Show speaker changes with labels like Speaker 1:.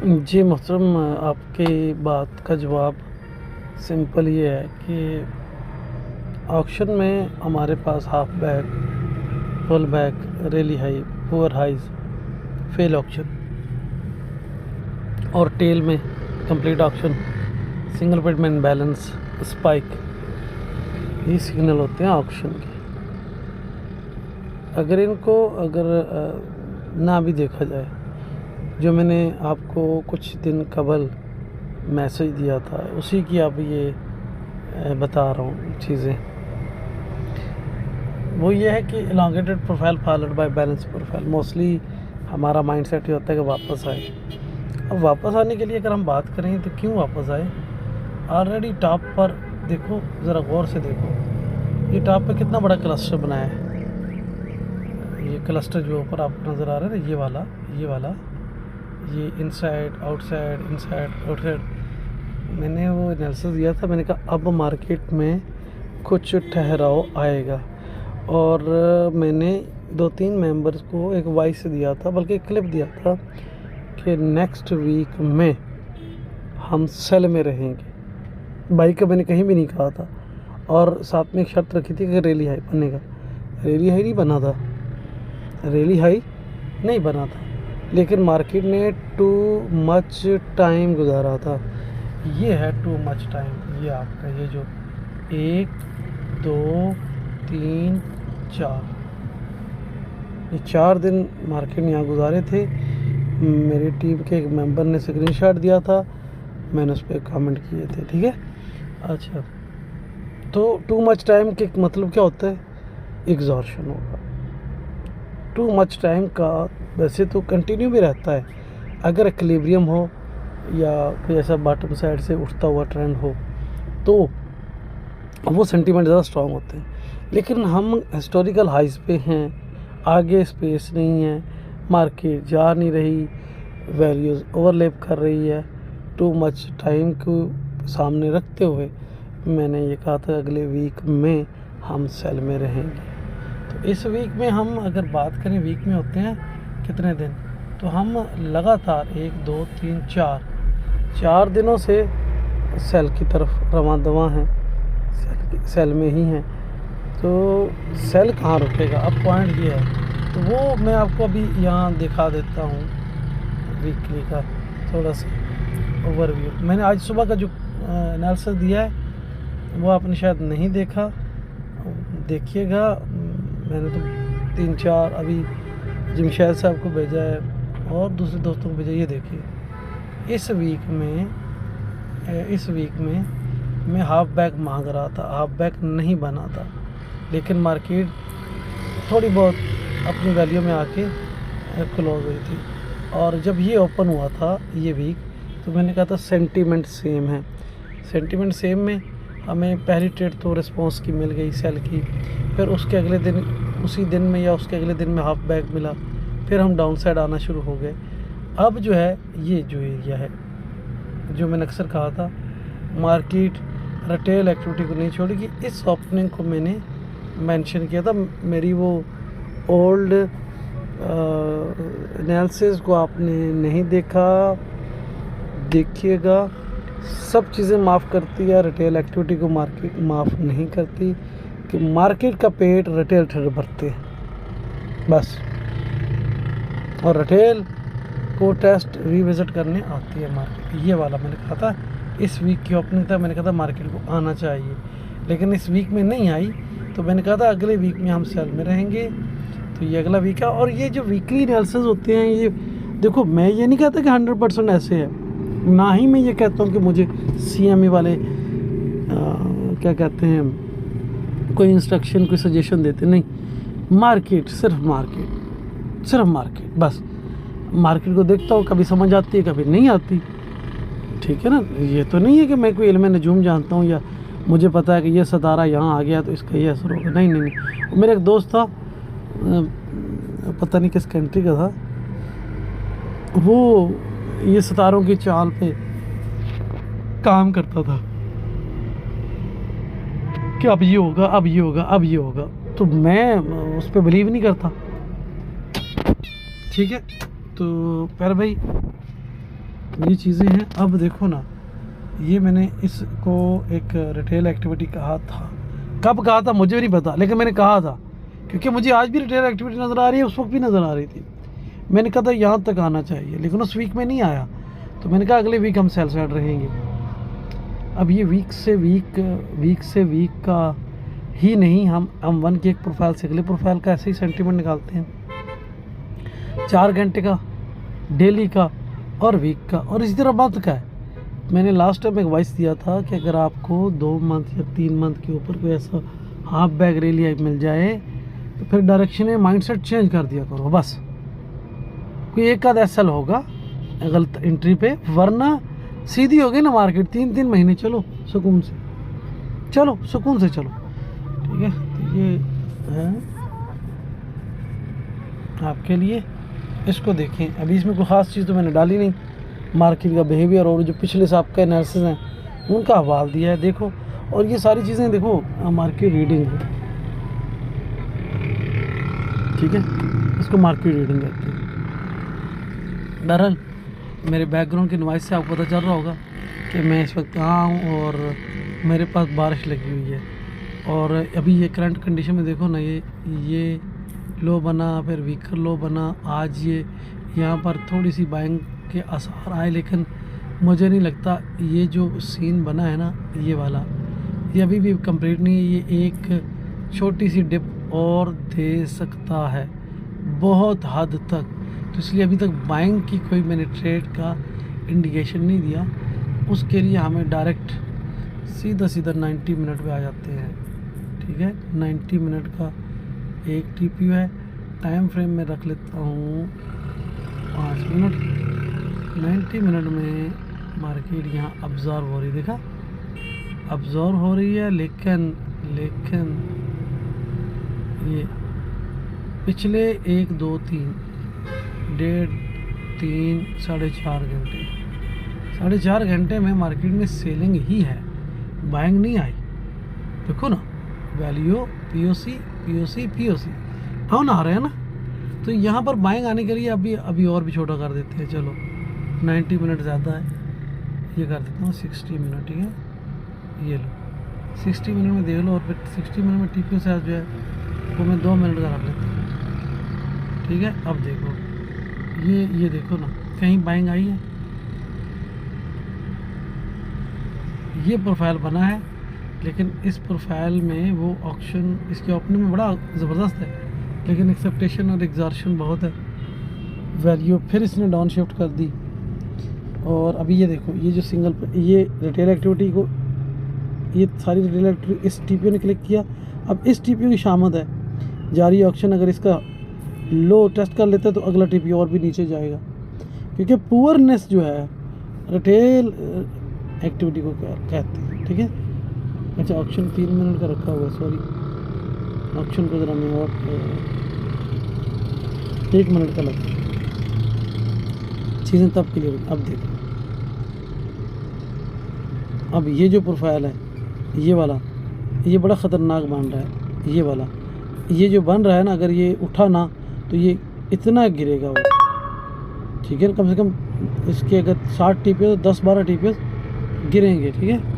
Speaker 1: जी मोहतरम, आपकी बात का जवाब सिंपल ये है कि ऑक्शन में हमारे पास half back, full back, rally high, poor highs, fail action और टेल में complete action, single pitman balance, spike, ये सिग्नल होते हैं ऑक्शन के। अगर इनको ना भी देखा जाए, जो मैंने आपको कुछ दिन कबल मैसेज दिया था उसी की अब ये बता रहा हूँ चीज़ें। वो ये है कि elongated profile followed by balance profile. Mostly हमारा माइंडसेट ये होता है कि वापस आए। अब वापस आने के लिए अगर हम बात करें तो क्यों वापस आए? ऑलरेडी टॉप पर देखो, ज़रा गौर से देखो, ये टॉप पे कितना बड़ा क्लस्टर बनाया है। ये क्लस्टर जो ऊपर आपको नज़र आ रहा है ना, ये वाला, ये इनसाइड आउटसाइड, इनसाइड आउटसाइड, मैंने वो एनालिसिस दिया था। मैंने कहा अब मार्केट में कुछ ठहराव आएगा, और मैंने 2-3 मेंबर्स को एक वॉइस दिया था, बल्कि एक क्लिप दिया था कि नेक्स्ट वीक में हम सेल में रहेंगे। बाई का मैंने कहीं भी नहीं कहा था, और साथ में एक शर्त रखी थी कि रेली हाई बनेगा। रेली हाई नहीं बना था, रेली हाई नहीं बना था, लेकिन मार्केट ने टू मच टाइम गुजारा था। ये है टू मच टाइम। ये आपका ये जो 1 2 3 4, ये 4 दिन मार्केट ने यहाँ गुजारे थे। मेरी टीम के एक मेंबर ने स्क्रीनशॉट दिया था, मैंने उस पर कमेंट किए थे। ठीक है, अच्छा, तो टू मच टाइम के मतलब क्या होता है? एग्जॉर्शन होगा। टू मच टाइम का वैसे तो कंटिन्यू भी रहता है, अगर इक्विलिब्रियम हो या कोई ऐसा बॉटम साइड से उठता हुआ ट्रेंड हो तो वो सेंटीमेंट ज़्यादा स्ट्रॉन्ग होते हैं। लेकिन हम हिस्टोरिकल हाइज पे हैं, आगे स्पेस नहीं है, मार्केट जा नहीं रही, वैल्यूज़ ओवरलैप कर रही है। टू मच टाइम को सामने रखते हुए मैंने ये कहा था अगले वीक में हम सेल में रहेंगे। तो इस वीक में हम अगर बात करें, वीक में होते हैं कितने दिन, तो हम लगातार 1 2 3 4 दिनों से सेल की तरफ रवां दवा हैं, सेल में ही हैं। तो सेल कहाँ रुकेगा? अब पॉइंट ये है, तो वो मैं आपको अभी यहाँ दिखा देता हूँ वीकली का थोड़ा सा ओवरव्यू। मैंने आज सुबह का जो एनालिसिस दिया है वो आपने शायद नहीं देखा, देखिएगा। मैंने तो 3-4 अभी जमशेद साहब को भेजा है और दूसरे दोस्तों को भेजा। ये देखिए, इस वीक में मैं हाफ बैक मांग रहा था, हाफ बैक नहीं बना था, लेकिन मार्केट थोड़ी बहुत अपनी वैल्यू में आके क्लोज हुई थी। और जब ये ओपन हुआ था ये वीक, तो मैंने कहा था सेंटीमेंट सेम है। सेंटीमेंट सेम में हमें पहली ट्रेड तो रिस्पॉन्स की मिल गई सेल की, फिर उसके अगले दिन, उसी दिन में या उसके अगले दिन में हाफ बैक मिला, फिर हम डाउन साइड आना शुरू हो गए। अब जो है ये जो एरिया है, जो मैंने अक्सर कहा था, मार्केट रिटेल एक्टिविटी को नहीं छोड़ेगी। इस ओपनिंग को मैंने मेंशन किया था। मेरी वो ओल्ड एनालिसिस को आपने नहीं देखा, देखिएगा। सब चीज़ें माफ़ करती है, रिटेल एक्टिविटी को मार्केट माफ़ नहीं करती, कि मार्केट का पेट रिटेल ट्रेडर भरते हैं बस, और रिटेल को टेस्ट रिविजिट करने आती है मार्केट। ये वाला मैंने कहा था, इस वीक की ओपनिंग था, मैंने कहा था मार्केट को आना चाहिए, लेकिन इस वीक में नहीं आई, तो मैंने कहा था अगले वीक में हम सेल में रहेंगे। तो ये अगला वीक है। और ये जो वीकली एनालिसिस होते हैं, ये देखो, मैं ये नहीं कहता कि 100% ऐसे है, ना ही मैं ये कहता हूँ कि मुझे CME वाले क्या कहते हैं, कोई इंस्ट्रक्शन, कोई सजेशन देते नहीं। मार्केट सिर्फ मार्केट बस। मार्केट को देखता हूँ, कभी समझ आती है, कभी नहीं आती। ठीक है ना, ये तो नहीं है कि मैं कोई इल्म नजूम जानता हूँ या मुझे पता है कि ये सितारा यहाँ आ गया तो इसका ये असर होगा। नहीं। मेरा एक दोस्त था, पता नहीं किस कंट्री का था, वो ये सितारों की चाल पे काम करता था कि अब ये होगा, अब ये होगा, अब ये होगा। तो मैं उस पर बिलीव नहीं करता। ठीक है, तो प्यारे भाई, ये चीज़ें हैं। अब देखो ना, ये मैंने इसको एक रिटेल एक्टिविटी कहा था, कब कहा था मुझे भी नहीं पता, लेकिन मैंने कहा था क्योंकि मुझे आज भी रिटेल एक्टिविटी नज़र आ रही है, उस वक्त भी नज़र आ रही थी। मैंने कहा था यहाँ तक आना चाहिए, लेकिन उस वीक में नहीं आया, तो मैंने कहा अगले वीक हम सेल साइड रहेंगे। अब ये वीक से वीक का ही नहीं, हम वन की एक प्रोफाइल से अगले प्रोफाइल का ऐसे ही सेंटीमेंट निकालते हैं, 4 घंटे का, डेली का और वीक का, और इसी तरह मंथ का है। मैंने लास्ट टाइम एक वॉइस दिया था कि अगर आपको 2 मंथ या 3 मंथ के ऊपर कोई ऐसा हाफ बैग रैली मिल जाए तो फिर डायरेक्शन में माइंडसेट चेंज कर दिया करो। बस कोई एक आध एसएल होगा गलत एंट्री पे, वरना सीधी हो गई ना मार्केट। 3-3 महीने चलो सुकून से, चलो सुकून से चलो, ठीक है। तो ये है आपके लिए, इसको देखें। अभी इसमें कोई ख़ास चीज़ तो मैंने डाली नहीं, मार्केट का बिहेवियर और जो पिछले साल का एनालिसिस हैं उनका हवाल दिया है, देखो। और ये सारी चीज़ें देखो मार्केट रीडिंग है, ठीक है, इसको मार्केट रीडिंग कहते हैं। बहरहाल मेरे बैकग्राउंड की नॉइज़ से आपको पता चल रहा होगा कि मैं इस वक्त कहाँ हूँ और मेरे पास बारिश लगी हुई है। और अभी ये करंट कंडीशन में देखो ना, ये लो बना, फिर वीकर लो बना, आज ये यहाँ पर थोड़ी सी बाइंग के आसार आए, लेकिन मुझे नहीं लगता ये जो सीन बना है ना ये वाला, ये अभी भी कंप्लीट नहीं है। ये एक छोटी सी डिप और दे सकता है बहुत हद तक, तो इसलिए अभी तक बाइंग की कोई मैंने ट्रेड का इंडिकेशन नहीं दिया। उसके लिए हमें डायरेक्ट सीधा 90 मिनट पे आ जाते हैं, ठीक है। 90 मिनट का एक टीपीयू है, टाइम फ्रेम में रख लेता हूँ 5 मिनट। 90 मिनट में मार्केट यहाँ ऑब्जर्व हो रही, देखा ऑब्जर्व हो रही है, लेकिन ये पिछले 1 2 3 1.5 3 4.5 घंटे, 4.5 घंटे में मार्केट में सेलिंग ही है, बाइंग नहीं आई। देखो ना, वैल्यू पीओसी डाउन आ रहे हैं ना, तो यहाँ पर बाइंग आने के लिए अभी और भी छोटा कर देते हैं। चलो 90 मिनट ज़्यादा है, ये कर देता हूँ 60 मिनट, ठीक है। ये लो 60 मिनट में देख लो, और फिर 60 मिनट में टीपीयू साइज जो है वो मैं 2 मिनट का रख लेता हूँ, ठीक है। अब देखो ये देखो ना, कहीं बाइंग आई है, ये प्रोफाइल बना है, लेकिन इस प्रोफाइल में वो ऑक्शन इसके ओपनिंग में बड़ा ज़बरदस्त है, लेकिन एक्सेप्टेशन और एग्जॉर्शन बहुत है, वैल्यू फिर इसने डाउन शिफ्ट कर दी। और अभी ये देखो, ये जो सिंगल ये रिटेल एक्टिविटी को, ये सारी रिटेल एक्टिविटी इस टीपीयू ने क्लिक किया। अब इस टीपीयू की शामद है, जारी ऑक्शन अगर इसका लो टेस्ट कर लेते हैं तो अगला टीपीयू और भी नीचे जाएगा, क्योंकि पुअरनेस जो है रिटेल एक्टिविटी को कहते हैं, ठीक है। अच्छा, ऑक्शन 3 मिनट का रखा हुआ है, सॉरी, ऑक्शन को ज़रा मैं और 1 मिनट का लगता है, चीज़ें तब क्लियर। अब देखो, अब ये जो प्रोफाइल है ये वाला, ये बड़ा ख़तरनाक बन रहा है। ये वाला, ये जो बन रहा है ना, अगर ये उठा ना तो ये इतना गिरेगा वो, ठीक है। कम से कम इसके अगर 60 टीपीएस 10-12 टीपीएस गिरेंगे, ठीक है।